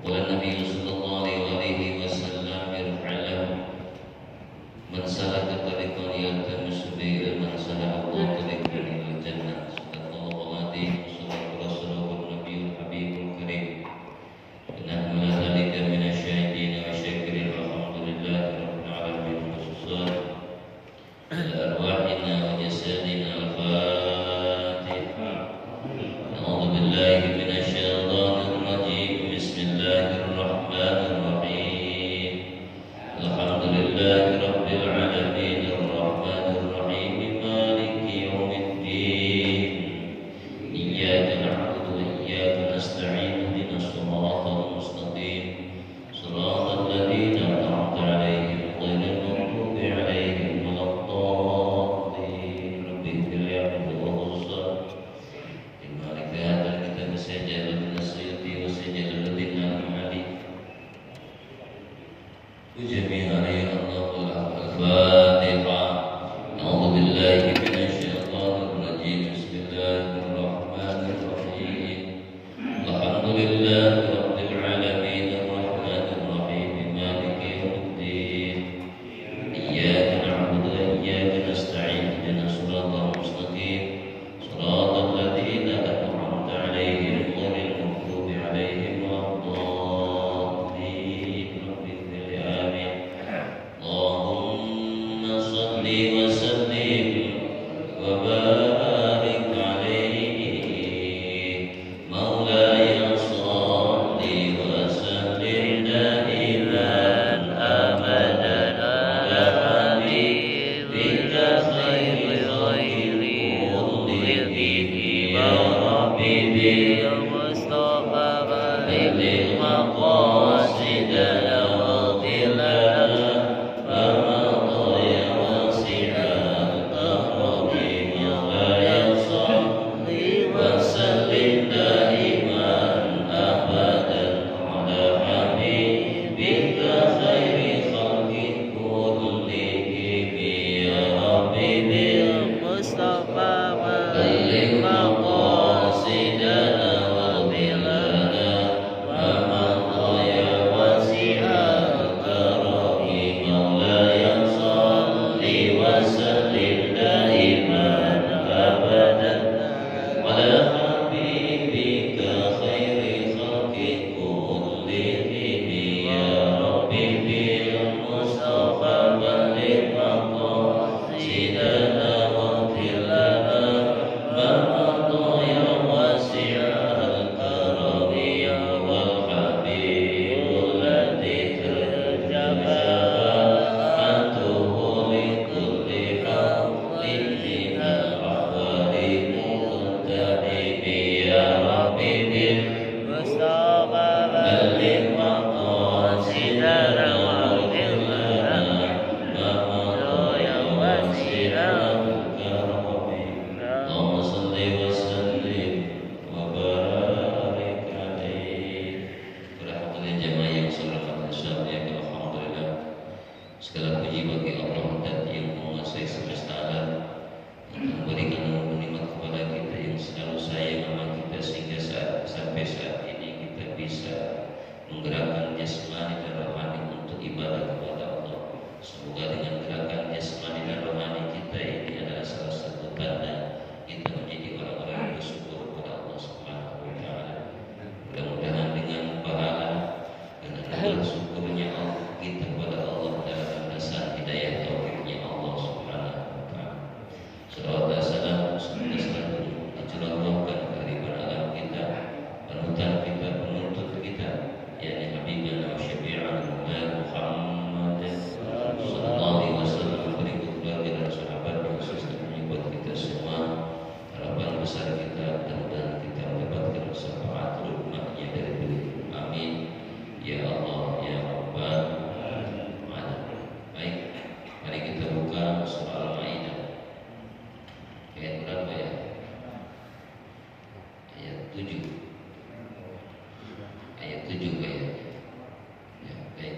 Qala Nabi sallallahu alaihi wasallam irfa'lah man salaka tariqan yaltamisu bihi ilman salaka Allahu tariqan ilal jannah. Sadaqallahu alazim. Sadaqallahu rasulun nabiyul habibul karim. Nahnu la dzalika minasyahidin wa syakirin walhamdulillahi rabbil alamin. Khususan arwahina wa jasadina al-Fatihah. A'udzu billahi minasyaitonir rajim. Bismillahirrahmanirrahim. Alhamdulillahi rabbil alamin arrahmanir rahim maliki yaumiddin. Iyyaka na'budu wa iyyaka nasta'in ihdinas siratal mustaqim. Siratal ladzina an'amta 'alaihim ghairil maghdubi 'alaihim waladdallin. Rabbi ighfir li wa hussar. Malik hadal kitab sajal min as-suyuti wa sajal ladina al-mali. Jami'an ya Allah al-Fatihah. A'udzu billahi minasyaitonir rajim. Bismillahirrahmanirrahim. Alhamdulillahi rabbil alamin arrahmanir rahim maliki yaumiddin. Iyyaka na'budu wa iyyaka nasta'in ihdinas siratal mustaqim. Siratal ladzina an'amta 'alaihim ghairil maghdubi 'alaihim waladdallin. Rabbi ighfir li amin. Allahumma shalli wa sallim wa barik 'alaihi. Maulaya shalli wa sallim daiman abadan ala habibika khairil khalqi kullihi wa habibi Mustafa baligh maqasidana wa qilana wa madaya wasi'al akhrabi maulaya shalli wa sallim daiman abadan ala habibika khairil khalqi kullihi ya habibi Mustafa baligh maqasidana wa qilana wa madaya wasi'al akhrabi maulaya shalli wa sallim daiman abadan ala habibika khairil khalqi kullihim ya Rabbi bil Mustafa baligh maqasidana wa qilana ma madaya wasi'al karami ya wal habibul ladzi terjaba atuhu li kulli hawlin minal ahwali muntadibi ya Rabbi bil Mustafa baligh maqasidana wa qilana ma madaya wasi'al karami. Allahumma shalli wa sallim wa barik 'alaihi. Rahmatullahi jamaah yang sholawat insyaallah. Alhamdulillah. Segala puji bagi Allah dan yang menguasai semesta alam yang memberikan nikmat kepada kita, yang selalu sayang sama kita sehingga sampai saat ini kita bisa menggerakkan jasmani dan rohani untuk ibadah kepada Allah. Semoga dengan gerakan jasmani dan rohani kita ini adalah salah satu tanda kita menjadi orang-orang yang bersyukur kepada Allah Subhanahu wa taala. Mudah-mudahan dengan pahala dan dengan syukurnya kita kepada Allah dalam landasan hidayah taufiknya Allah Subhanahu wa taala. Salawat dan salam semoga selalu dicurahkan kehidupan alam kita, panutan kita, penuntut kita, yakni Habibina wa Syafi'ana Muhammad sallallahu alaihi wasallam, berikut keluarga dan sahabat yang sesungguhnya buat kita semua. Harapan besar kita dan kita mendapatkan syafaat rahmatnya dari beliau. Amin ya Allah ya Rabbal alamin. Baik, mari kita buka surah Al-Maidah. Ayat berapa ya? Ayat 7. Ayat 7 kayaknya. Ya, baik.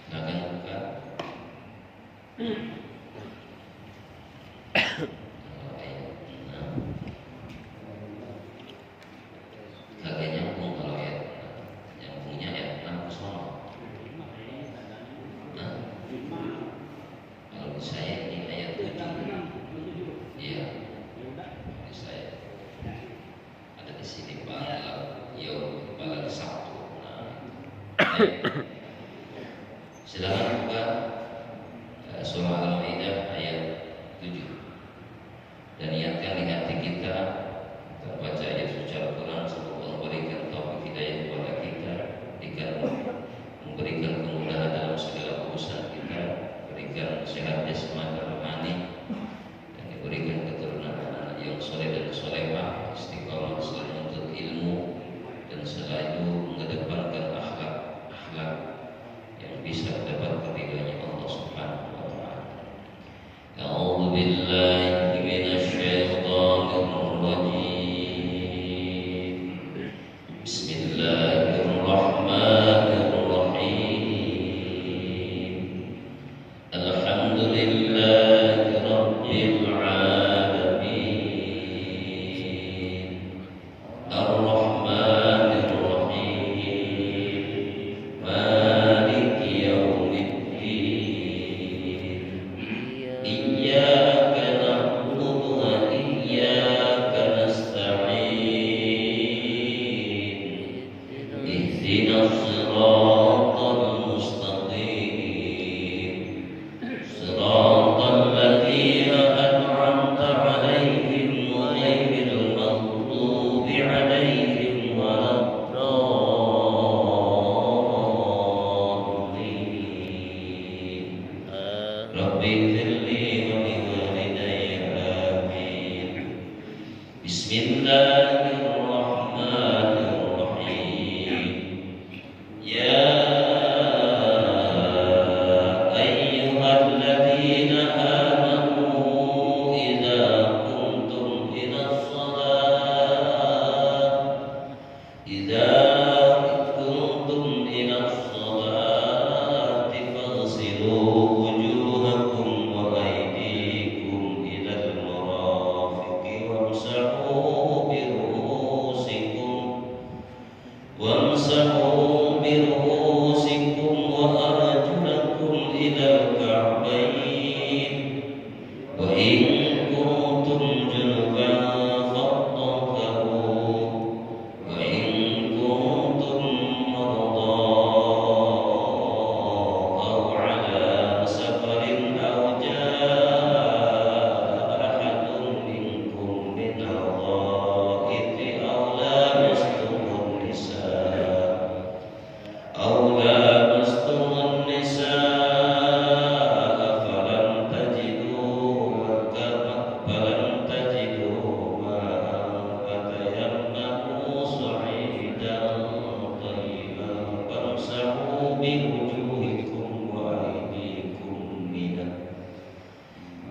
Silakan buka. Ayat 6. Kakeknya ngomong kalau ayat 6. Yang Yaum pada Sabtu. Silakan buka surah Al-Maidah ayat 7 dan niatkan di hati kita baca ayat suci Al-Quran. Semoga memberikan taufik hidayah kepada kita, memberikan kemudahan dalam segala urusan kita, berikan sehat jasmani dan rohani, dan diberikan keturunan anak yang soleh dan solehah, istiqomah selalu untuk ilmu, dan selalu mengedepankan akhlak yang bisa dapat keridhaan Allah Subhanahu wa taala. A'udzu billahi minasy syaithanir rajim. Bismillahirrahmanirrahim. Alhamdulillahi rabbil alamin. Ar-Rahmanir Rahim. Maliki yaumiddin. Iyyaka na'budu wa iyyaka nasta'in. Ihdinas siratal mustaqim. Siratal ladzina an'amta 'alaihim ghairil maghdubi 'alaihim waladdallin. Rabbi ighfirli wa liwalidayya amin. Bismillahirrahmanirrahim. Ya ayyuhalladzina amanu idza qumtum ilas salati faghsilu wujuhakum wa aydikum ilal marafiqi wamsahu biru'usikum wa arjulakum ilal ka'bayn. Wa in kuntum junuban fattahharu. Wa in kuntum marda aw ala safarin aw jaa'a ahadun minkum minal ghaa'iti aw lamastumun nisaa falam tajidu ma'an fatayammamu sa'idan tayyiban famsahu biwujuhikum wa aydikum minhu.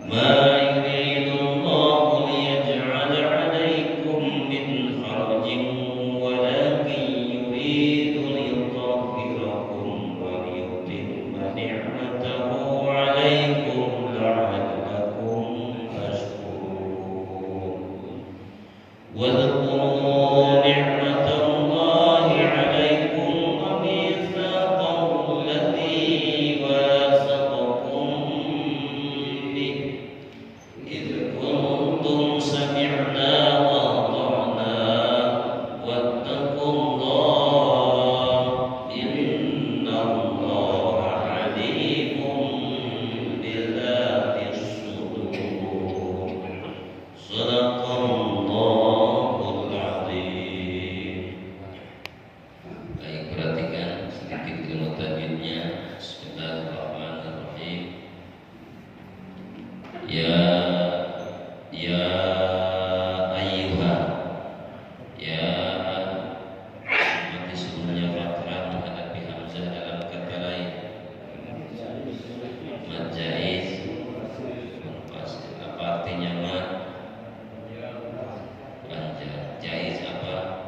Ma yuridullahu liyaj'ala 'alaykum min harajin walakin yuridu liyutahhirakum wa liyutimma ni'matahu 'alaykum la'allakum tashkurun. Wadhkuru ni'matallahi 'alaykum wa mitsaqahu alladhi wathaqakum bih إذ كنتم سمعنا وأطعنا واتقوا الله إن الله عليم بذات الصدور. صدق الله العظيم. Baik, perhatikan sedikit ilmu tajwidnya. Bismillahirrahmanirrahim. Ya ayyuha. Ya mati sebelumnya fathah menghadapi hamzah dalam kata lain. Mad jaiz. Apa artinya mad? Panjang. Jaiz apa?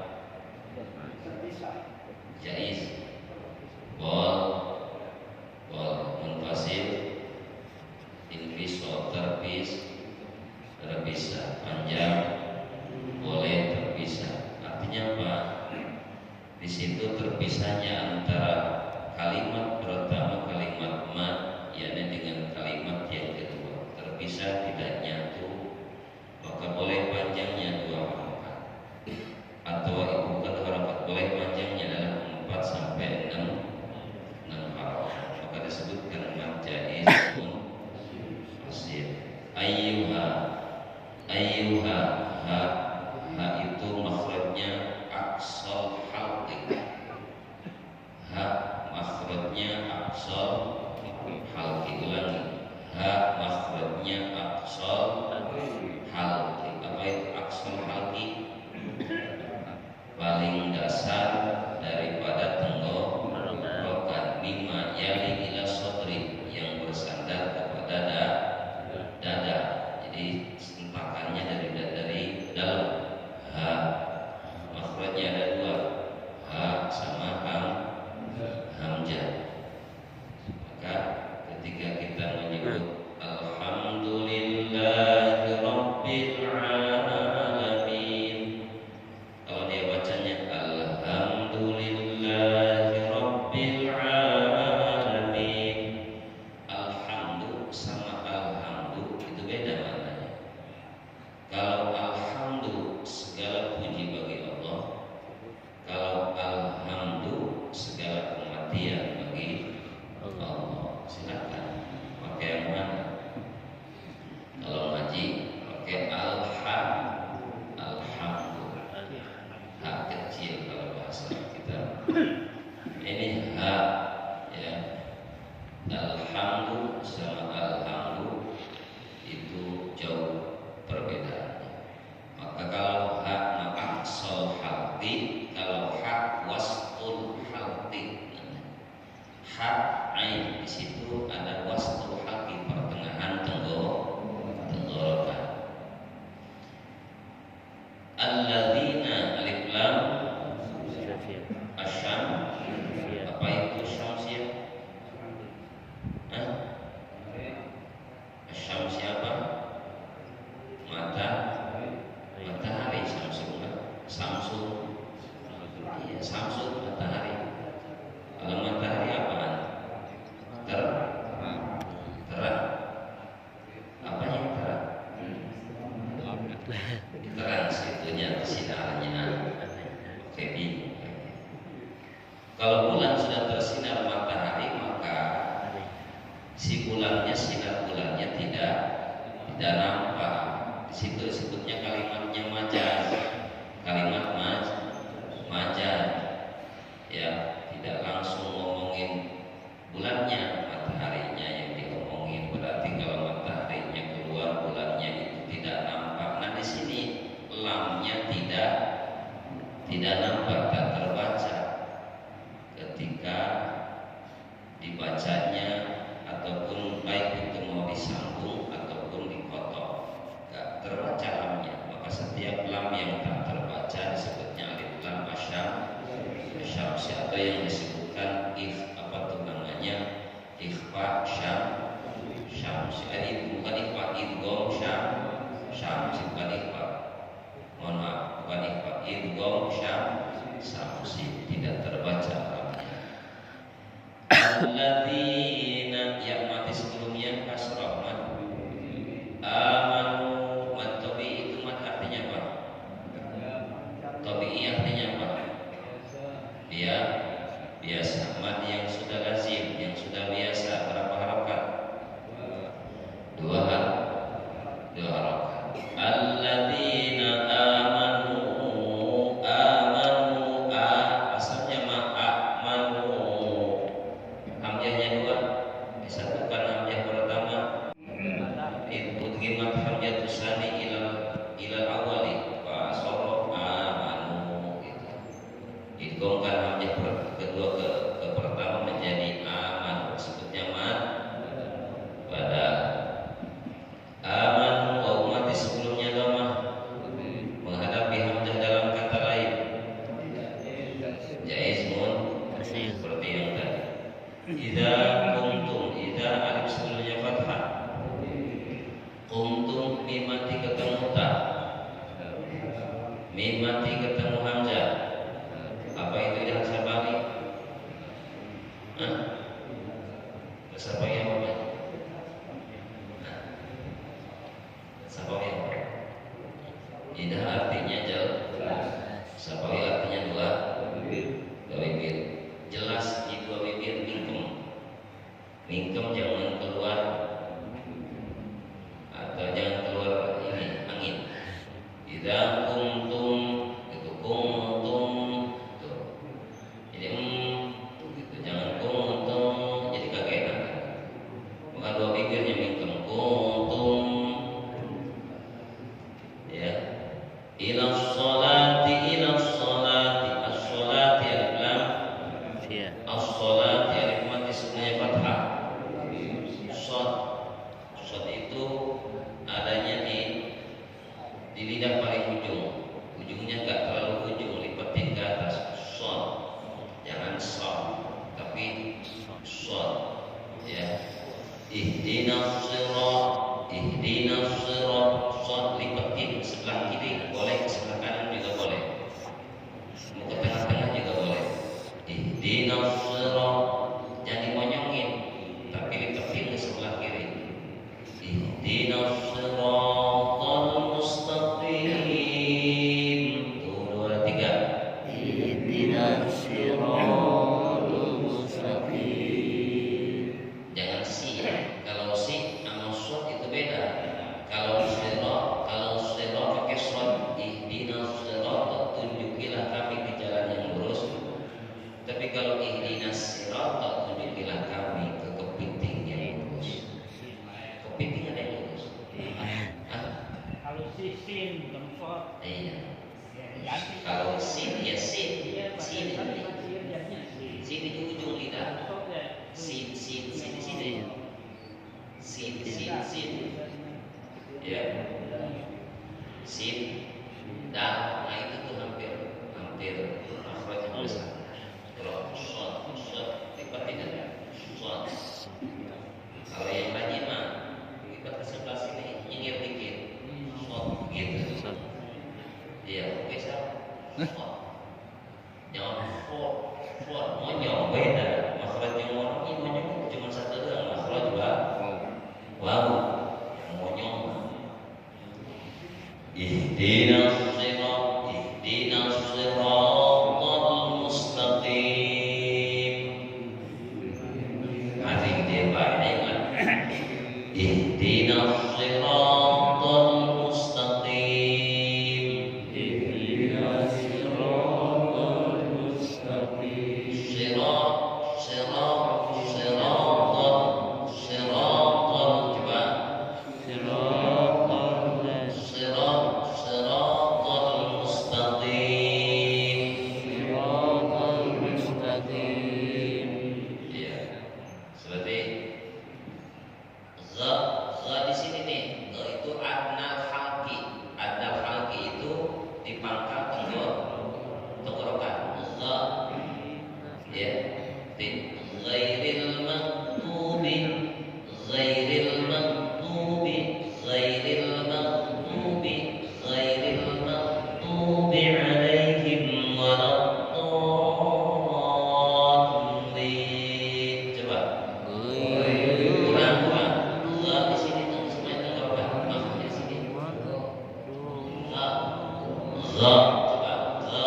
Jaiz. Wal munfasil. Infisal terpisah, panjang, boleh terpisah. Artinya apa? Di situ terpisahnya antara kalimat pertama, kalimat ma, yakni dengan kalimat yang kedua. Terpisah, tidak nyatu, maka boleh panjangnya 2 harakat. Atau bukan harakat, Ini ha ya. Alhamdu sama alhamdu itu jauh perbedaannya. Maka kalau ha maka sol halti, kalau ha wastul halti. Ha ain di situ ada wastul halti, pertengahan tenggorokan. Alladzina alif lam asyam, apa itu syamsiyah? Asyam siapa? Matahari. Samsul, iya samsul matahari. Kalau matahari apaan? Terang. Apa yang terang? Terang situnya, sinarnya. Oke, kalau bulan sudah tersinar matahari, maka si bulannya, sinar bulannya tidak nampak. Di situ disebutnya kalimatnya majaz. Kalimat majaz, ya, tidak langsung ngomongin bulannya, mataharinya yang diomongin. Berarti kalau mataharinya keluar, bulannya itu tidak nampak. Nah di sini lamnya tidak nampak, tak terbaca. Ketika dibacanya ataupun baik itu mau disambung ataupun dipotong, gak terbaca lamnya. Maka setiap lam yang tak terbaca disebutnya alif lam asyamsi, atau yang disebutkan apa tuh namanya, ikhfa syamsi. Itu bukan ikhfa idgham syamsi, bukan ikhfa. Mohon maaf, bukan ikhfa, idgham syamsi, tidak terbaca lamnya. Alladzina, yang mati sebelumnya kasrah mat. Amanu, mat tabi'i itu mat artinya apa? Tabi'i artinya apa? Dia biasa. Mat yang sudah lazim, yang sudah biasa, berapa harokat? Dua harokat. Alladzina amanu, asalnya ma'amanu, hamzahnya dua, disatukan hamzah pertama, udgimat hamzah tsani ilal awali, fa soro amanu gitu. Idghamkan hamzah kedua ke pertama menjadi aman, sebutnya mat pada aman. Umat di sebelumnya dhamma menghadapi hamzah dalam kata lain jaizmun, seperti yang tadi. Idza kuntum, idza alif sebelumnya fathah, kuntum mimati ketemu ta, mimati ketemu hamzah. Apa itu idah sabari? Sabari apa? Sabari apa? Idah artinya jelas, sabari artinya dua bibir. Jelas di dua bibir, mingkem jangan keluar, atau jangan keluar ini angin. Idza kuntum, itu kuntum tuh. Jadi gitu, jangan kuntum jadi kagak enak. Maka dua bibirnya mingkem, kuntum ya. Ila sholati, as-sholati alif lam, as-sholati alif mati sebenarnya fathah. Shod itu adanya di lidah paling ujungnya nggak terlalu ujung, lipetin ke atas. Shod, jangan shod, tapi shod ya. Ihdinas sirat, shod lipetin sebelah kiri boleh, sebelah kanan juga boleh, mau ke tengah-tengah juga boleh. Ihdinas sirat, jangan dimonyongin, tapi lipetin ke sebelah kiri. Ihdinas siratal mustaqim. Tuh, dua, tiga. Ihdinas siratal mustaqim. Jangan si ya. Kalau si sama shod itu beda. Kalau sirat pakai shod, ihdinas siratal, tunjukilah kami ke jalan yang lurus. besar. Kalau shot lipat tidak shot. Kalau yang tadi mah lipat ke sebelah sini nyengir dikit shot gitu. Iya, bisa shot. Jangan shot monyong beda. Masalah yang monyong cuma satu doang. Masalah juga wow yang monyong. Ihdinas siratal mustaqim. Mari dia baik. Ihdinas siratal mustaqim. Ihdinas siratal mustaqim. Siratal coba. Siratal mustaqim. Iya. Seperti za di sini nih. Za itu adnal halqi. Adnal halqi itu di pangkal tenggorokan. Za. Ya. Di ghairil maghdubi alaihim waladdallin. Coba. Kurang. Za di sini tuh semuanya tenggorokan. Maksudnya sini. Za. Coba. Za.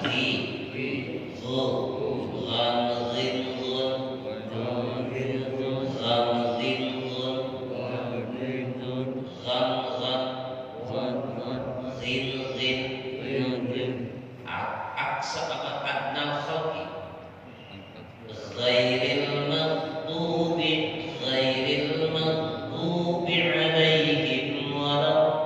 Ri. Zu. Ghan. Zin. Zun. Ghan. Zin. Zun. Ghan. Zin. Aksa apa adnal khalqi. Ghairil maghdubi alaihim waladdallin.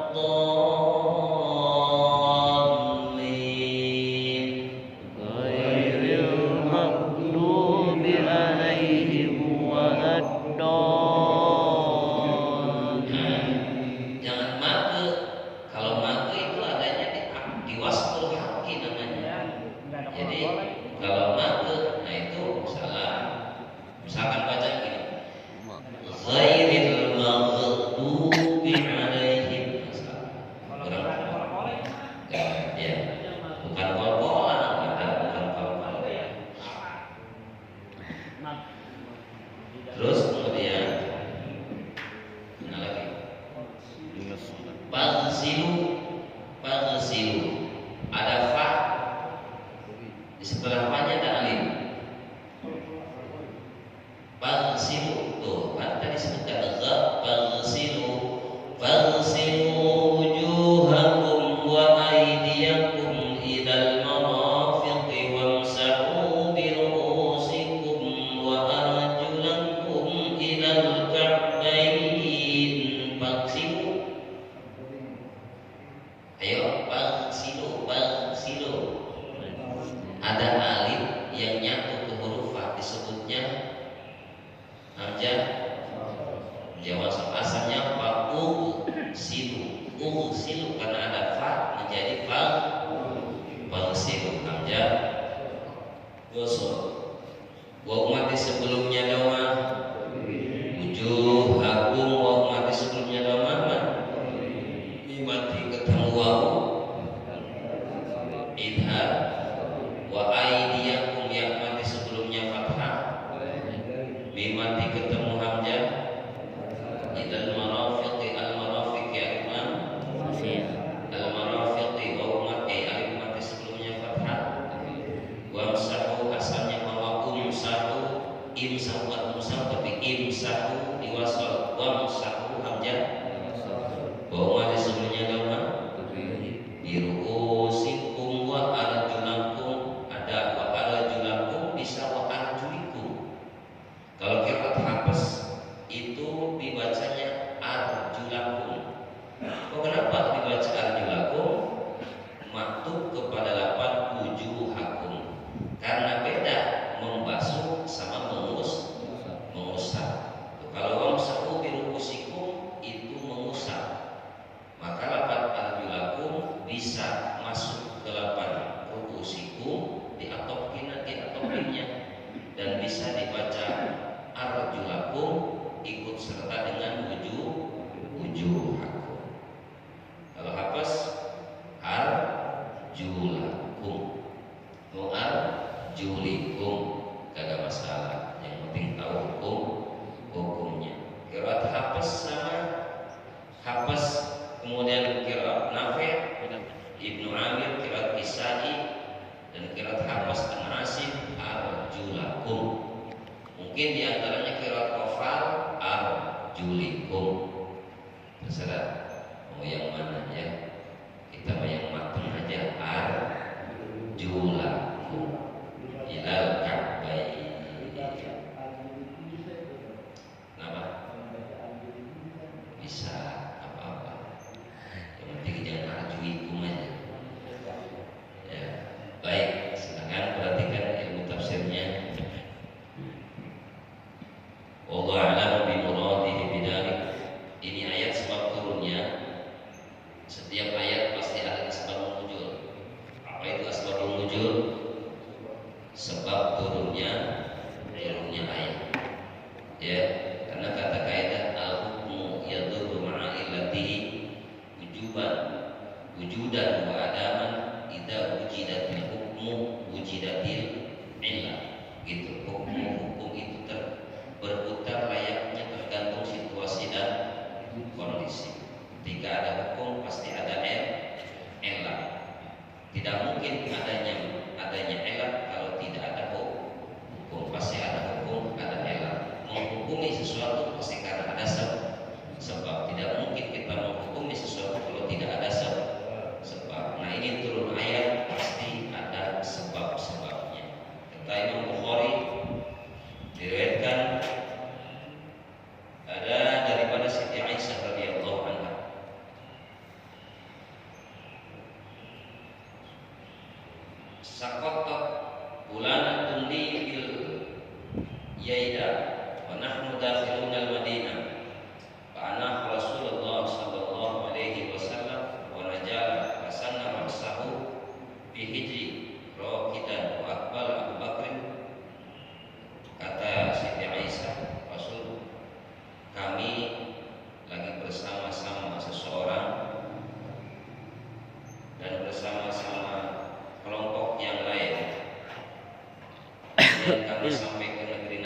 Jangan make. Kalau make itu adanya di wasful haqqi namanya. Jadi kalau make, nah itu salah. Misalkan baca gini. Ghairil maghdubi alaihim. Kurang. Ya. Bukan kol-kolan, bukan kol-kolan. Terus kemudian mana lagi? Pagsilu. Ada fa di sebelah fa-nya ada alif. Pagsilu tuh kan tadi sebutkan pagsilu wujuhakum wa aydiyakum ilal marafiqi wamsahu bi ru'usikum wa arjulakum ilal ka'bayn. Pagsilu. Ayo pagsilu. Ada alif yang nyatu ke huruf fa disebutnya hamzah jawab. Asalnya silu karena ada fa menjadi pagsilu hamzah gosok. Wa umat sebelumnya doma wujuhakum. Wa umat sebelumnya doma mati ketemu wau idhar. Wa aidiyakum yang mati sebelumnya fathah mati ketemu hamzah idal marafiqi al-marafiqi al-imam al-marafiqi wa mati alif mati sebelumnya fathah. Wa amsahu asalnya bahwa imsahu arjulikum, kagak masalah, yang penting tahu hukumnya. Qiraat Hafs sama Hafs, kemudian qiraat Nafi', Ibnu Amir, qiraat Kisai, dan qiraat Hafs An-Asim arjulakum. Mungkin diantaranya qiraat Qafal arjulikum. Terserah mau yang mana ya. Kita mau yang matang aja, arjulakum ilal ka'bayn. Kenapa? Bisa apa-apa. Yang penting jangan arjulikum aja. Ya, baik. Silakan perhatikan ilmu tafsirnya. Wallahu a'lam bimuradihi bidzalik. Ini ayat sebab turunnya. Setiap ayat pasti ada asbabun nuzul. Apa itu asbabun nuzul? Sebab turunnya ayat. Ya, karena kata kaidah al-hukmu yadurru ma'a illatihi wujudan wa adaman idza wujidatil hukmu wujidatil illah. Gitu. Hukum itu berputar layaknya tergantung situasi dan kondisi. Ketika ada hukum pasti ada illah. Tidak mungkin adanya illah kalau tidak ada hukum. Pasti ada hukum, ada illah. Menghukumi sesuatu pasti karena ada sebab. Tidak mungkin kita menghukumi sesuatu kalau tidak ada sebab. Nah, ini turun ayat pasti ada sebab-sebabnya. Kata Imam Bukhari, diriwayatkan ada daripada Siti Aisyah radhiyallahu anha. Saqatat bulanatun li bil yaida wa nahnu dakhilun al-Madinah. Fa ana Rasulullah sallallahu alaihi wasallam wa najala hasanna rasahu fi hijri raqidan wa aqbal Abu Bakr. Kata Siti Aisyah, Rasul, kami lagi bersama-sama seseorang dan bersama-sama kelompok yang lain. Dan kami sampai ke negeri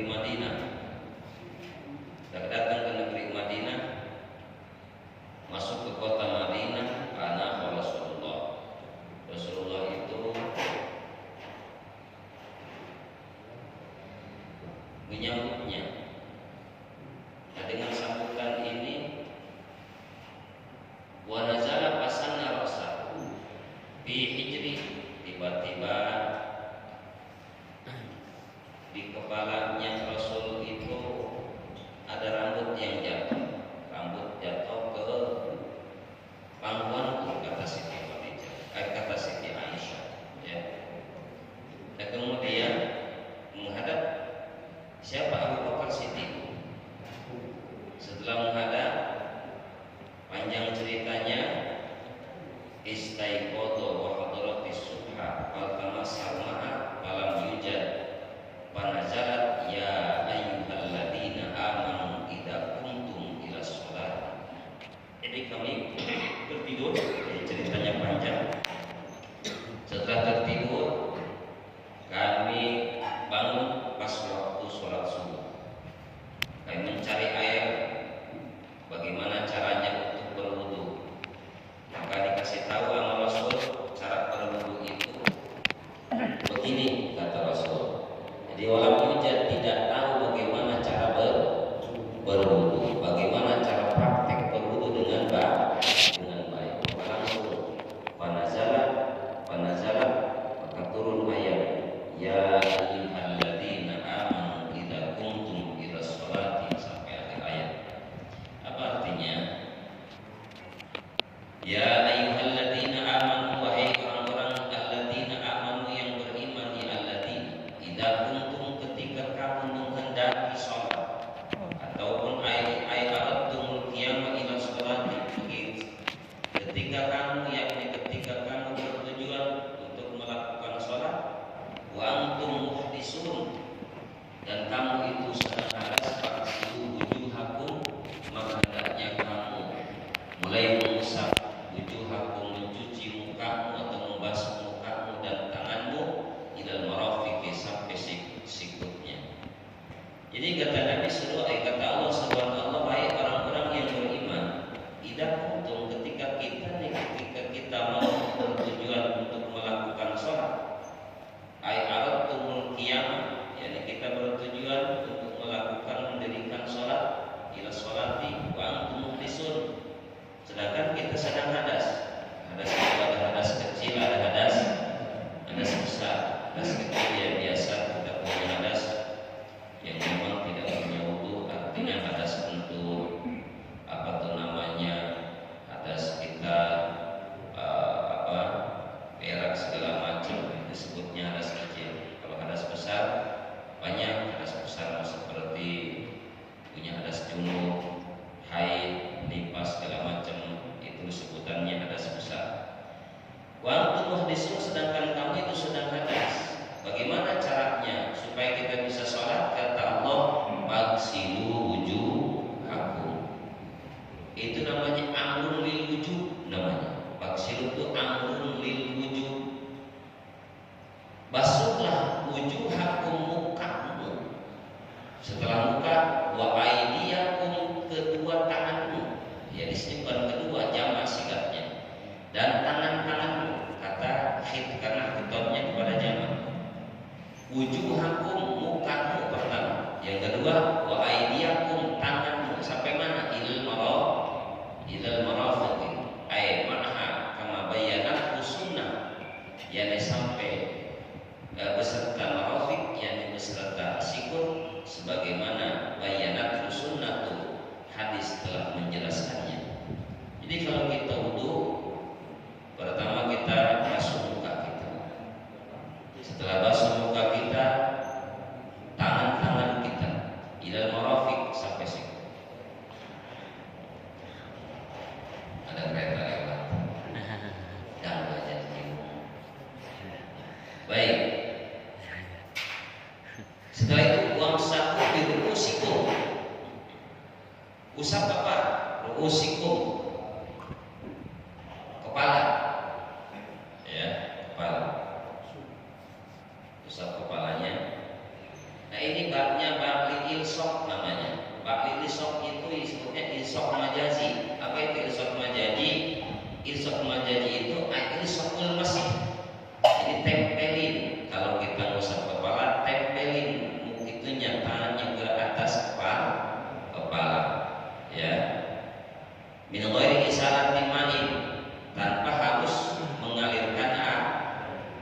Madinah. Dan datang ke negeri Madinah, masuk ke kota Madinah, karena Rasulullah itu menyambutnya. Nah, dengan sambutan ini, wa nazala pasanna rasahu fi hijri, tiba-tiba di kepalanya Rasul itu ada rambut yang jatuh. Rambut jatuh ke pangkuanku, kata Siti Aisyah. Ya. Dan kemudian menghadap siapa Abu besar. Hadas itu ya biasa kita punya hadas yang memang tidak punya wudu, artinya hadas untuk apa tuh namanya, hadas kita berak segala macam, disebutnya hadas kecil. Kalau hadas besar banyak hadas besar seperti punya hadas junub, haid, nifas segala macam, itu sebutannya hadas besar. Wa antum muhdisun, sedangkan kamu itu sedang hadas. Bagaimana caranya supaya kita bisa sholat? Kata Allah, bagsilu wujuhakum. Itu namanya amrun lil wujub namanya. Bagsilu itu amrun lil wujub. Basuhlah wujuhakum, mukamu. Setelah muka, wa aydiyakum, kedua tanganmu. Ya di sini bukan kedua, jamak sigatnya. Dan tangan-tanganmu, kata khid karena khitabnya kepada jamak. Wujuhakum, mukamu pertama. Yang kedua, wa aydiyakum, tanganmu. Sampai mana? Ilal marafiq. Ay ma'ha kama bayanat sunnah. Yani sampai beserta marafiq, yani beserta sikut, sebagaimana bayanat sunnah itu hadis telah menjelaskannya. Jadi kalau kita wudu, pertama kita basuh muka kita. Setelah basuh muka kita, tangan-tangan kita ilal marafiq sampai siku. Ada kereta lewat. Jangan aja bingung. Baik. Setelah itu wamsahu bi ru'usikum. Usap apa? Ru'usikum. Kepala. Ya, kepala. Usap kepalanya. Nah ini babnya bab ilsok namanya. Bab ilsok itu disebutnya ilsok majazi. Apa itu ilsok majazi? Ilsok majazi itu ilsokul masih. Jadi tempelin. Kalau kita ngusap kepala, tempelin itunya, tangannya ke atas kepala. Ya. Min ghairi isaratin ma'in, tanpa harus mengalirkan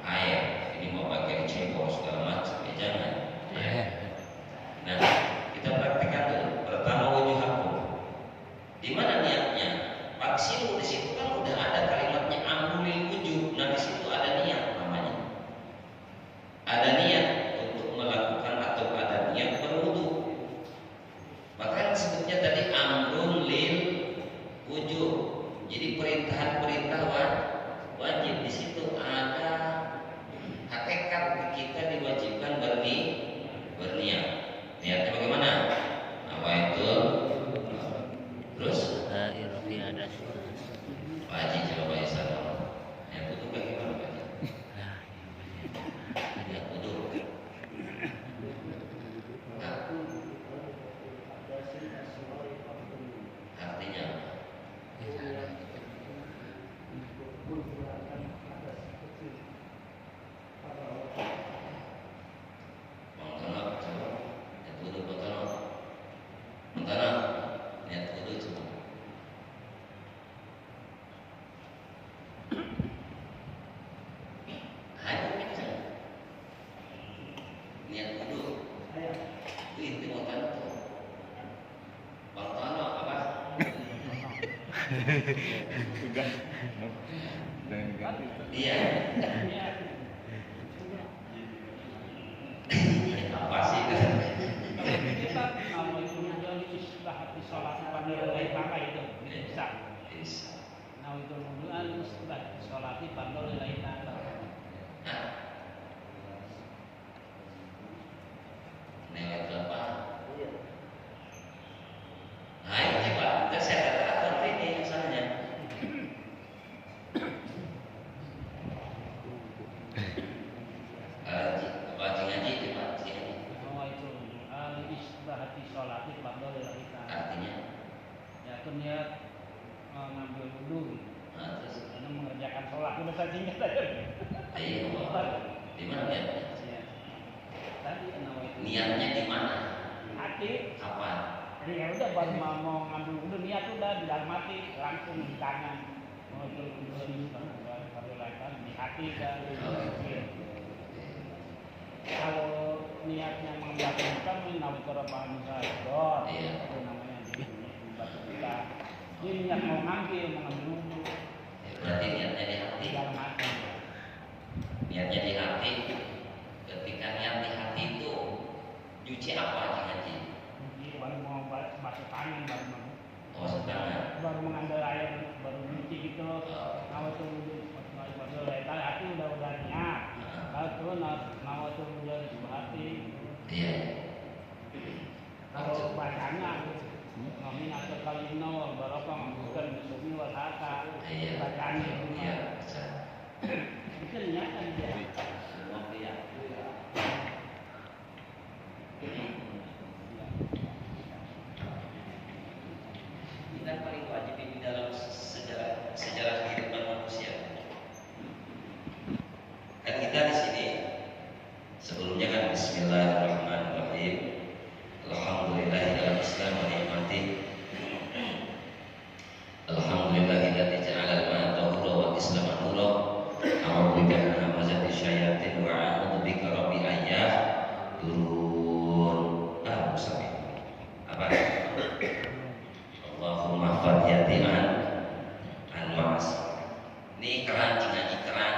air. Ini mau pakai cebol segala macam, ya jangan. Ya. Nah, kita praktekkan dulu. Pertama wujuhakum. Di mana niatnya? Paksilu, di situ kan udah ada kalimatnya amrul wujub. Nah, di situ ada niat namanya. Ada niat untuk melakukan atau ada niat berwudu. Maka sebutnya tadi amrun lil wujub. Jadi perintah-perintah wajib di situ ada hakikat kita diwajibkan berniat. Niatnya bagaimana? Apa itu? Terus? Pak Haji coba ya sana. Yang wudu bagaimana Pak Haji? Niat wudu. Nah, artinya iya. Apa sih kan? Kita kalau itu menjadi istilah di sholat pada nilai mana itu bisa. Nah itu mengenai istilah di sholat pada nilai mana. Nilai berapa? Nah ini Pak, kita saya katakan ini misalnya. Ngaji itu Pak, sini. Oh itu istilah di sholat pada nilai mana. Artinya? Ya itu niat mengambil wudu. Nah, terus Karena mengerjakan sholat itu saja ingat aja. iya, di mana niatnya? Tadi nama itu. Niatnya di mana? Hati. Kapan? Jadi ya udah baru mau ngambil wudu niat udah di dalam hati langsung di tangan. Mau itu wudu di hati kan. Kalau niatnya menggabungkan nawaitu rabbal musyador, Iya. itu namanya di batu kita. Ini niat mau mengambil wudhu Ya, berarti niatnya di hati. di dalam hati. Niatnya di hati. Ketika niat di hati itu nyuci apa aja haji? Jadi baru mau basuh tangan, baru mau Oh, sekarang. baru mengambil air, baru nyuci gitu. Nawaitu wudhu, nawaitu hati udah niat. Lalu nawaitu wudhu di hati. Iya. Kalau bacanya ngamin atau kalino wal barokah bukan bismi wal hata Iya. bacanya Iya. Bisa. itu niatan dia. Semua dia. Kita paling wajib di dalam sejarah kehidupan manusia. Kan kita di sini sebelumnya kan Bismillahirrahmanirrahim. Alhamdulillahil Islam wa nikmati. Alhamdulillahilladzi ja'ala al-ma'ata wal Islam nura. A'udzu bika min hamazati syayatin wa a'udzu bika rabbi ayyah turun. Musafir. Apa? Allahumma fatihati an ma'as. Ini keran dengan keran.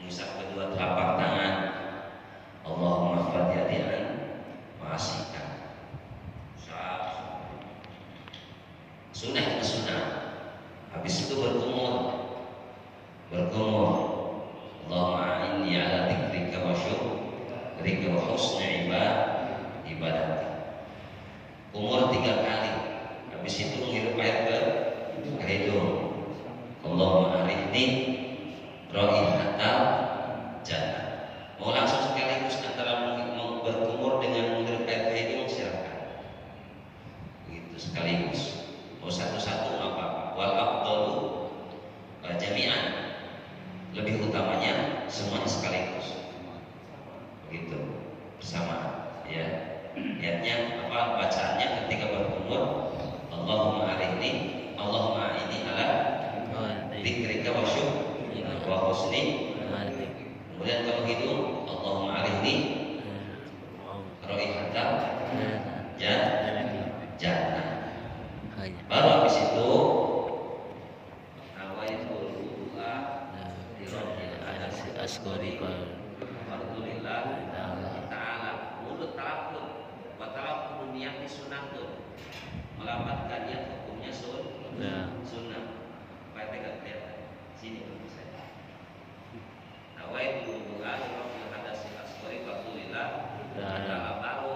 Ngusap kedua telapak tangan. Allahumma fatihati an ma'asika. Sunnah itu sunnah. Habis itu berkumur. Allahumma a'inni ala dzikrika wa syukrika wa husni ibadati. Umur 3 kali. Habis itu menghirup air ke hidung. Allahumma arifni raihatal jannah. Mau langsung sekaligus antara berkumur dengan menghirup air ke hidung silakan. Begitu sekaligus. Mau satu-satu apa? Wal afdalu jami'an. Lebih utamanya semuanya sekaligus. Begitu. Bersama ya. Niatnya apa? Bacaannya ketika berkumur Allahumma a'inni ala dzikrika wa syukrika wa husni. Kemudian kalau hidung Allahumma a'inni raihatal jannah. Baru habis itu nawaitul wudu'a li rabbil asghari alhamdulillah ta'ala mulut talakun wa talakun niyati sunnatun melamatkan niat hukumnya sunnah. Supaya tegak kelihatan sini bisa. Nawaitul wudu'a li rabbil asghari alhamdulillah ta'ala baru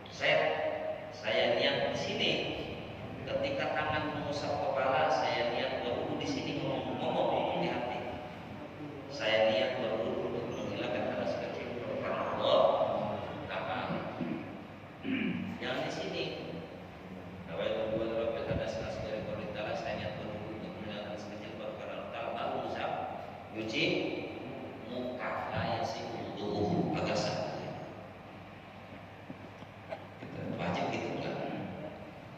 saya niat di sini. Ketika tangan mengusap kepala, saya niat berwudu di sini ngomong di hati. Saya niat berwudu untuk menghilangkan hadas kecil karena Allah Ta'ala. Jangan di sini. Nawaitu berwudu hadas asghari qala saya niat berwudu untuk menghilangkan hadas kecil karena Allah Ta'ala baru usap nyuci muka la yasihu wudu'uhu agak sah. Wajib gitu enggak?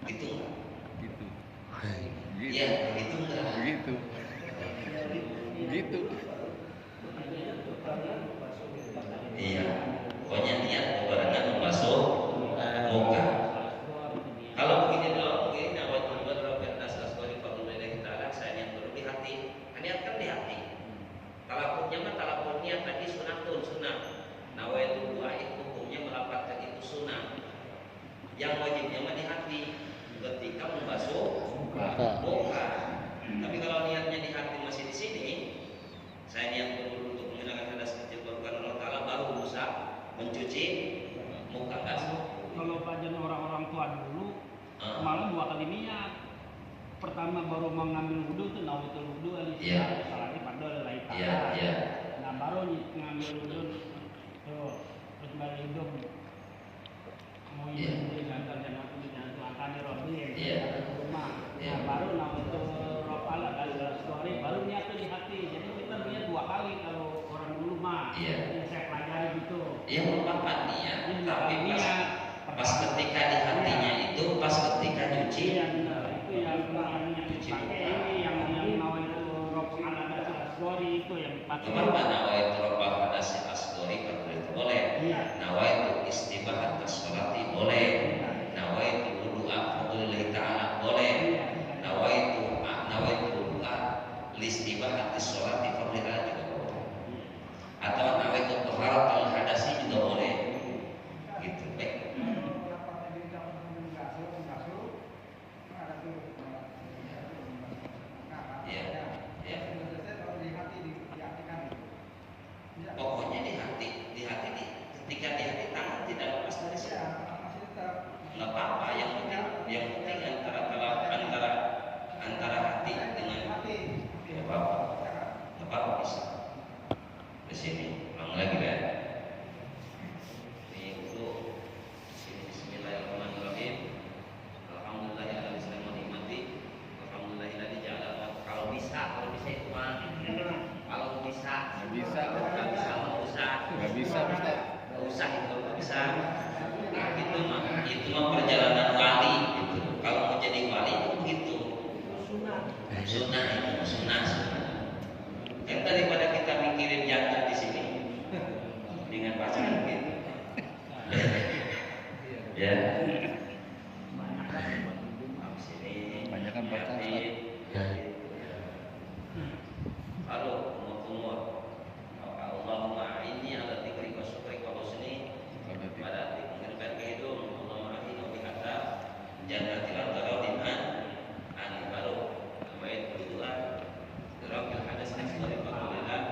Gitu enggak? Iya, begitu enggak? Begitu. Iya, pokoknya niat barengan membasuh muka. Kalau begini doang, begini nawaitu berwudu asghari fadlulillahi ta'ala, saya niat dulu di hati. Niatkan di hati. Talapunnya mah talapun niat tadi sunnah. Nawaitu itu hukumnya melapatkan itu sunnah. Yang wajibnya mah di hati ketika membasuh muka. Tapi kalau niatnya di hati masih di sini, saya niat dulu untuk menghilangkan hadas kecil karena Allah Ta'ala baru usap mencuci muka kan. Kalau kajian orang-orang tua dulu malah 2 kali niat. Pertama baru mengambil wudhu tuh nawaitul wudhu Iya. salati padahal lain Iya. Nah baru ngambil wudhu tuh terus balik hidung mau ini jangan makan di roti rumah. Nah baru nawaitul rabbal asghari baru niat tuh di hati. Jadi kita niat 2 kali kalau orang dulu mah. Iya. Yang saya pelajari gitu. Iya, merupakan niat, Ini tapi niat. pas ketika di hatinya itu pas ketika nyuci. Iya benar. Itu yang dipakai ini yang nawaitul rabbal asghari itu yang dipakai. Kenapa nawaitu rabbal hadas asghari? pokoknya di hati ketika di hati tangan tidak lepas dari sini. Nggak apa-apa, yang penting antara hati dengan nggak apa-apa bisa. Di sini, ulang lagi ya. Ini untuk sini. Bismillahirrahmanirrahim. Alhamdulillahirabbil alamin nikmati. Alhamdulillahilladzi ja'ala kalau bisa itu mah. Kalau bisa. Nggak bisa mau usah. Nggak bisa, Ustaz. Nggak usah itu nggak bisa. Nah, itu mah perjalanan wali gitu. Kalau mau jadi wali itu begitu. Sunnah. Kan daripada kita mikirin jannah di sini dengan pasangan gitu. Ya. Banyak kan baca, Ustaz. Halo, umur. Allahumma inni ala dzikrika wa syukrika wa husni ibadati. Mengenai kehidupan Allahumma inni wa bihadza jannatil antaradin an baru bait berdoa Rabbil hadas asma'i fadlillah.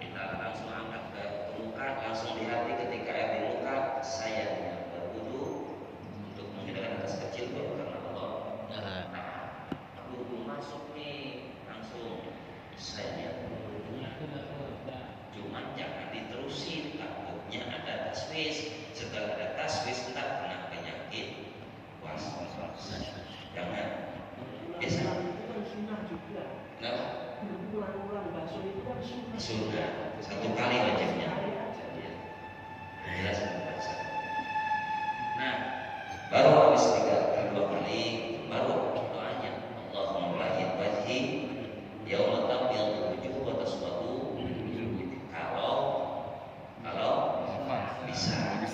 Kita langsung angkat ke muka, langsung di hati. Ketika air di muka, saya berwudu untuk menghilangkan hadas kecil karena Allah. Aku belum masuk nih, langsung saya cuman jangan diterusin, takutnya ada taswis. Setelah ada taswis ntar kena penyakit was. Jangan. Biasa. Kenapa? Sunnah. Satu kali wajibnya. Jelas. Nah, baru habis kedua kali baru doanya Allahumma lahid wajhi yauma tabyaddu wujuh wa taswadu. Kalau bisa.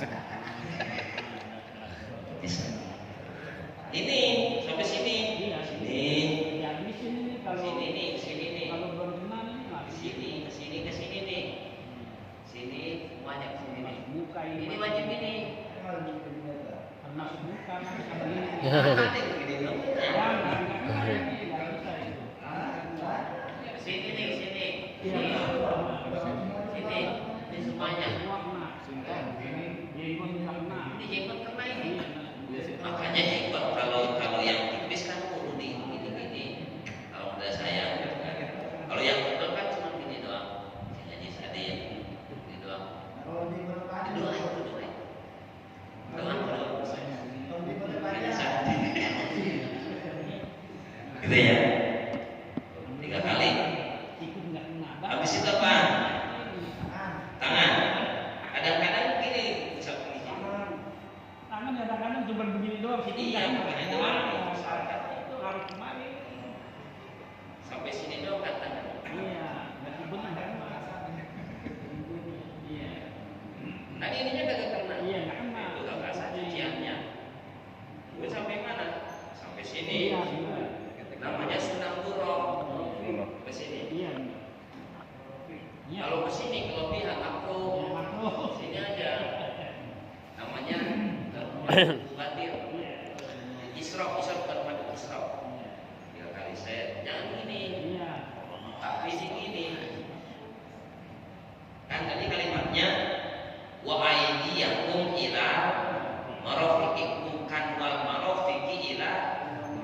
Ini sampai sini. Sini. Ya di sini nih kalau Sini nih. kalau belum kenal nih nggak Ke sini nih. Sini banyak sini nih. buka Ini wajib ini. termasuk buka nanti sama ini. Ada yang gini dong. Nggak bisa itu. Sini nih, sini. Iya. Sini. Ini semuanya. Jenggot nggak kena. Ini jenggot kena ini. Makanya jenggot kalau yang tipis kan kudu di gini. Kalau udah saya, kalau yang tebal kan cuma gini doang. Sini aja ada yang gini doang. Doang. Gitu ya. 3 kali. Habis itu apa? Tangan. Kadang-kadang gini, bisa begini. Tangan kadang-kadang cuma begini doang. Sini Iya, nggak begini kena. doang. Itu harus kemarin. Sampai sini doang kan tangan. Iya, nggak benar. Iya. Tadi ininya kagak kena. Iya, nggak kena. Itu gak basah cuciannya. Gue sampai mana? Sampai sini. Iya, iya. Namanya sunang buruk. Ke sini. Iya. Iya. Kalau ke sini kelebihan aku. Sini aja. Namanya batir. Isrok bukan madu isrok. 3 kali saya jangan gini. Iya. Tapi gini. Kan tadi kalimatnya wa aydiyakum ila marafiqikum kan wal marafiqi ila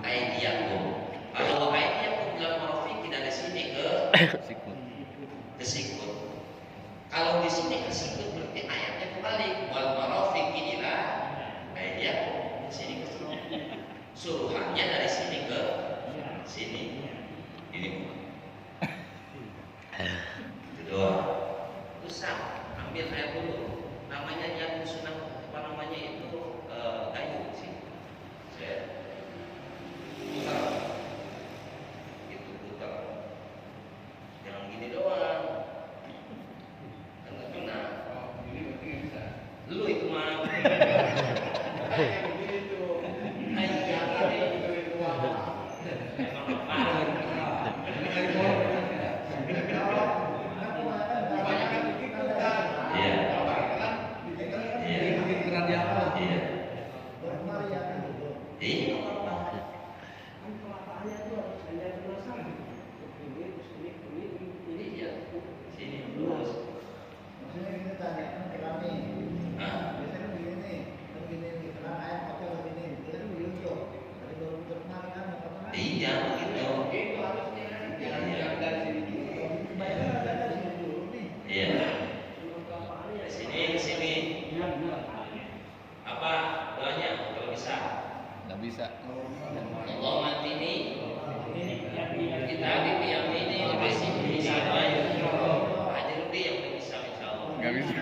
aydiyakum. Kalau wa aydiyakum ila marafiqi dari sini ke sikut. Kalau di sini ke sikut berarti ayatnya kembali wal marafiqi ila aydiyakum. Di sini ke sini. Suruhannya dari sini ke sini. Ini kedua. Usah ambil air dulu. Namanya yang sunah apa namanya itu kayu sih. Saya putar. Itu putar. Jangan gini doang. Enggak kena. Lu itu mah. sini sini. Iya, benar. Apa doanya kalau bisa? Nggak bisa. Allah mantini Ini kita yang ini masih bisa doanya. Haji Rudi yang bisa insya Allah. Nggak bisa.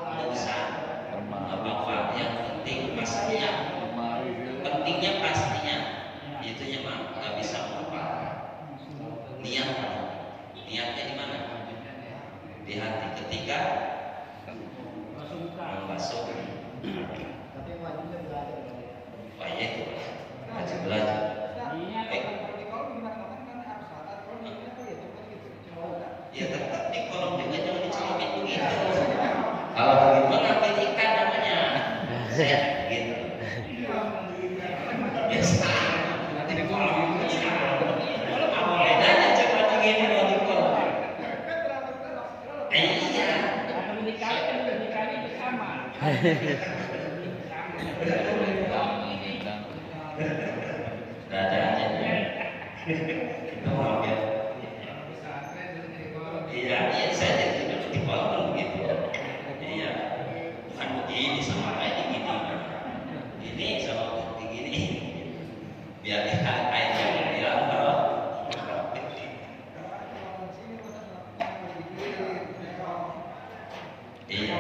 Nggak bisa. Remah. Apa-apa yang penting pastinya. Remah itu. Pentingnya pastinya. Itunya mah nggak bisa apa. Niat. Niatnya di mana? Di hati ketika membasuh. Wajib itu. Wajib belajar. Ya tetap di kolom juga jangan dicelupin begitu. Kalau begitu ngambil ikan namanya. Saya gitu. Biasa. Nanti di kolom. Apa bedanya coba begini kalau di kolom? Iya. Dikali bersama. Nggak ada aja. Itu mau ya. Iya, saya jadi duduk di kolom begitu. Iya, bukan begini sama kayak gini. Ini sama begini. Biar airnya bilang kalau iya,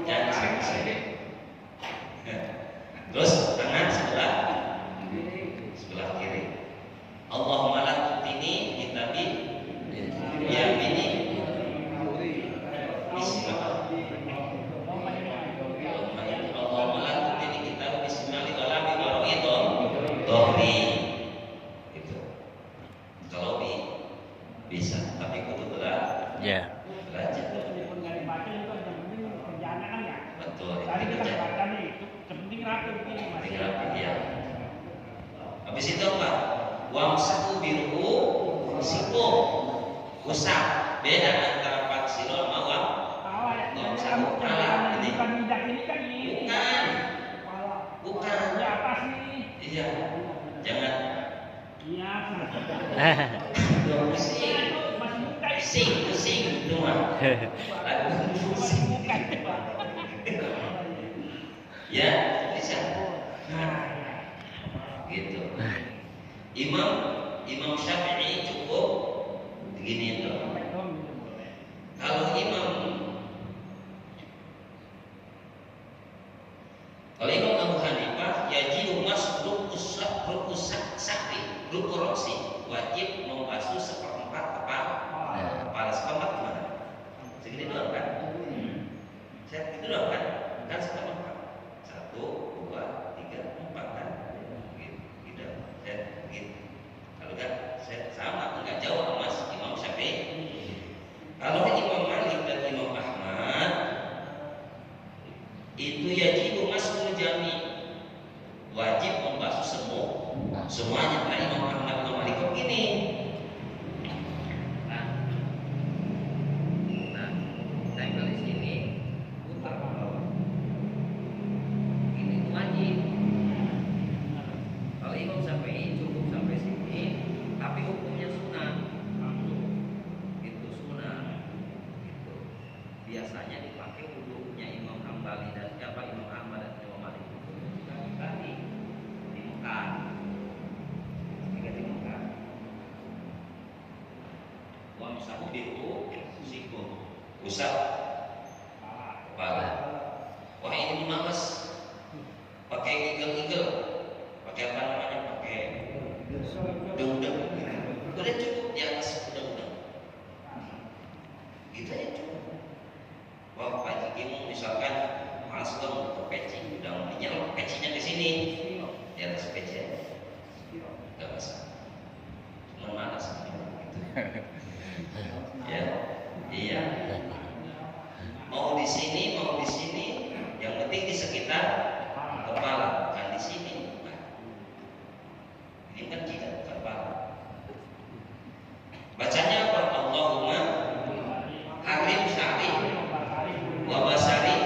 jangan sini. Terus tangan sebelah kiri. Allahumma la tutini kitabi biyamini. Bismillah. Allahumma la tutini kitabi bismillah wala bi qara'idho dohri. Itu. Kalau bisa, tapi kudu belajar. Meskipun nggak dibaca itu yang penting kerjaannya kan ya. Betul, Tadi itu kita kerja. baca nih, itu penting rapi begini mas. Penting rapi, iya. Habis itu apa? Wamsahu biruhu siku. Usah. Beda antara faksirul sama wam. Awal ya, Nggak usah kamu buka kerjaan ini. bukan bijak ini kan ini. Bukan. Kepala. Bukan. Ya apa sih? Iya. Jangan Iya. pusing. Masih buka ya. Pusing itu mah. Masih buka. Ya, bisa. Nah, ya. Gitu. Imam Syafi'i cukup begini itu. Kalau Imam Abu Hanifah yajibu rukus sakri rukurosi wajib membasuh seperempat kepala seperempat gimana? Segini doang kan? Saya gitu doang kan? Kan seperempat 1, 2, 3, 4 kan? Gitu. Saya gitu. Kalau enggak saya sama enggak jauh sama Imam Syafi'i. Kalau Imam Malik dan Imam Ahmad itu yajibu masul jami, wajib membasuh semuanya. Nah, Imam Ahmad Imam Malik begini. Nah, tempel di sini putar ke bawah. Ini wajib. Kalau Imam Syafi'i cukup sampai sini, tapi hukumnya sunnah. Itu sunnah. Gitu. Biasanya dipakai wudhunya Imam Hambali dan Imam Ahmad dan Imam Malik itu tadi di Mekah. Ketika di Mekah, wamsahu biru sikum, usap kepala. Wah ini males, pakai igel-igel, pakai apa namanya, pakai udang-udang. Udah cukup di atas udang-udang. Gitu aja cukup. Wah Pak Haji misalkan malas dong untuk peci, udah nyelok pecinya ke sini di atas peci aja, nggak masalah. Cuma malas gitu. Ya, iya. Mau di sini, yang penting di sekitar kepala, bukan di sini. Nah, ini kan tidak kepala. Bacanya apa? Allahumma harim syari wa basari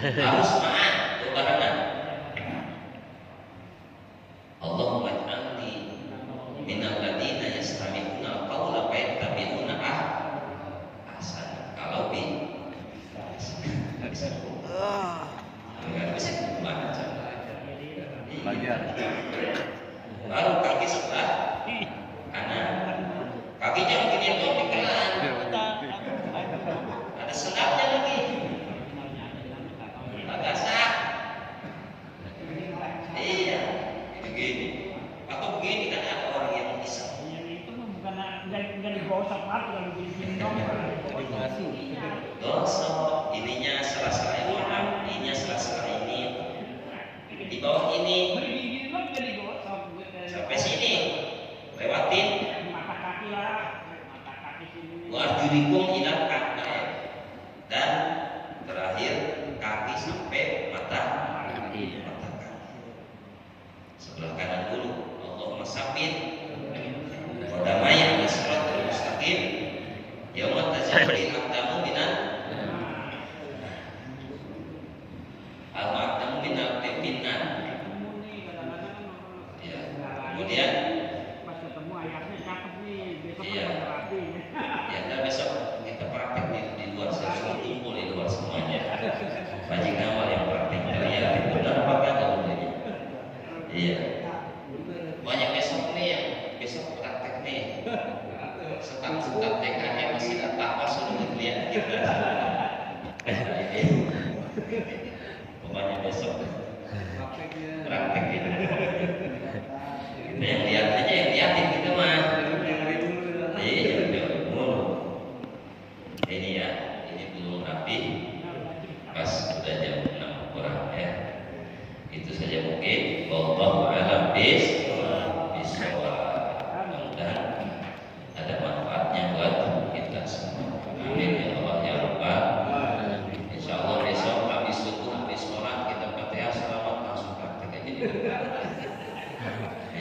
Harus maaf barengan. Allahumma ij'alni minal ladzina yastami'una al-qawla fa yattabi'una ahsana. Kalau enggak bisa baca. Belajar. Baru kaki sebelah kanan. Kakinya mungkin yang mau dikelan. Ada senapnya lagi. Agak sah. Iya, begini. Atau begini kan ada orang yang bisa. Yang itu bukan enggak digosok banget kalau digendong. Gosok ininya sela-sela ini, ininya sela-sela ini. Di bawah ini sampai sini lewatin mata kaki lah, mata kaki sini. warjulikum ila ka'bayn dan terakhir kaki sampai mata kaki. Sebelah kanan dulu. Allahumma sabbit qadamaya ala siratal mustaqim yauma tazillu aqdamu minan al-aqdamu minal pimpinan. Ya. Kemudian Pas ketemu ayatnya cakep nih, besok Iya. kan rapi. ya dan besok kita praktek di luar saya kumpul di luar semuanya. Bajing awal yang praktek kalian benar apa kagak ini? Iya. Banyak besok nih yang besok praktek nih. Setat TK-nya masih tak pas sudah lihat kita. Pokoknya besok praktek gitu. Kita yang lihat aja yang liatin kita mah. Iya, dulu. Ini ya, ini belum rapi. Pas sudah jam 6 kurang ya. Itu saja mungkin. Wallahu a'lam bishawab. Dan ada manfaatnya buat kita semua. Amin ya Allah ya Rabbal. Insyaallah besok habis subuh habis sholat kita Fatihah selawat langsung praktek aja di rumah.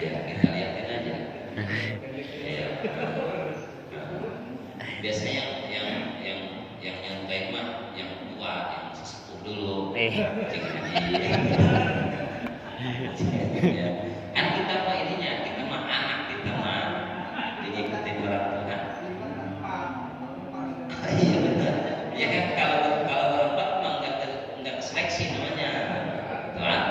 Ya, kita lihatin aja. Iya. Biasanya yang nyantai mah yang tua, yang sesepuh dulu. Ya. Kan kita mah ininya, kita mah anak, kita mah diikutin orang tua. Iya benar. Ya kan kalau lompat mah enggak seleksi namanya. Tuan.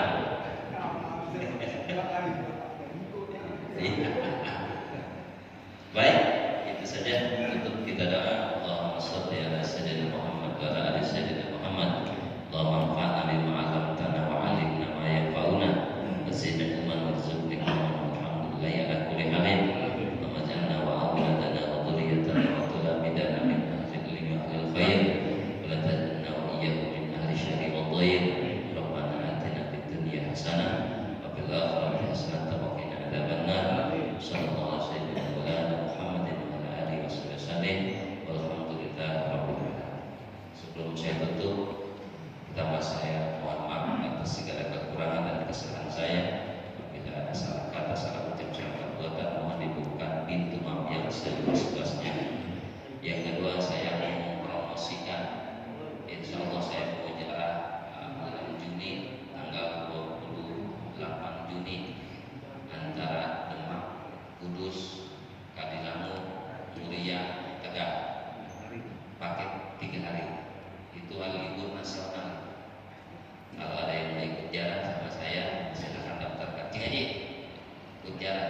Baik, itu saja untuk kita doa. Allahumma shalli ala sayyidina Muhammad wa ala ali sayyidina Muhammad. Allahumma anfa'na bima 'allamtana wa 'allimna ma yanfa'una wa zidna ilman warzuqna ilman walhamdulillahi ala kulli halin. Allahumma ja'alna wa awladana wa dhurriyyatana wa tulabidana min ahli ilmi wa ahli khair wa la taj'alna wa iyyahum min ahli syarri wa dhair. Rabbana atina fid dunya hasanah wa fil akhirati hasanah wa qina adzabannar. Sallallahu alaihi wasallam Muhammadin wa ala alihi wasallam. Walhamdulillah rabbil alamin. Sebelum saya tutup, pertama saya mohon maaf atas segala kekurangan dan kesalahan saya. Bila ada salah kata, salah ucap, salah perbuatan, mohon dibuka pintu maaf yang seluas-luasnya. Yang kedua, saya mau mempromosikan, insya Allah saya mau nyerah bulan Juni, tanggal 28 Juni antara Demak, Kudus, Kadilangu, Muria, Tegal, paket 3 hari. Itu hari libur nasional. Kalau ada yang mau ikut jalan sama saya, silakan daftarkan. Cik Haji, ikut jalan.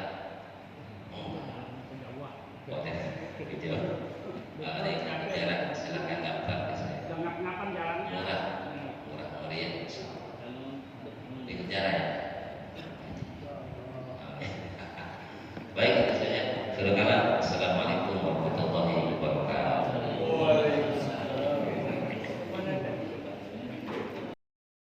Boleh, gitu. Kalau ada yang ikut jalan, silakan daftar di saya. Ngap-ngapan jalannya. Murah, meriah. Ikut jalan.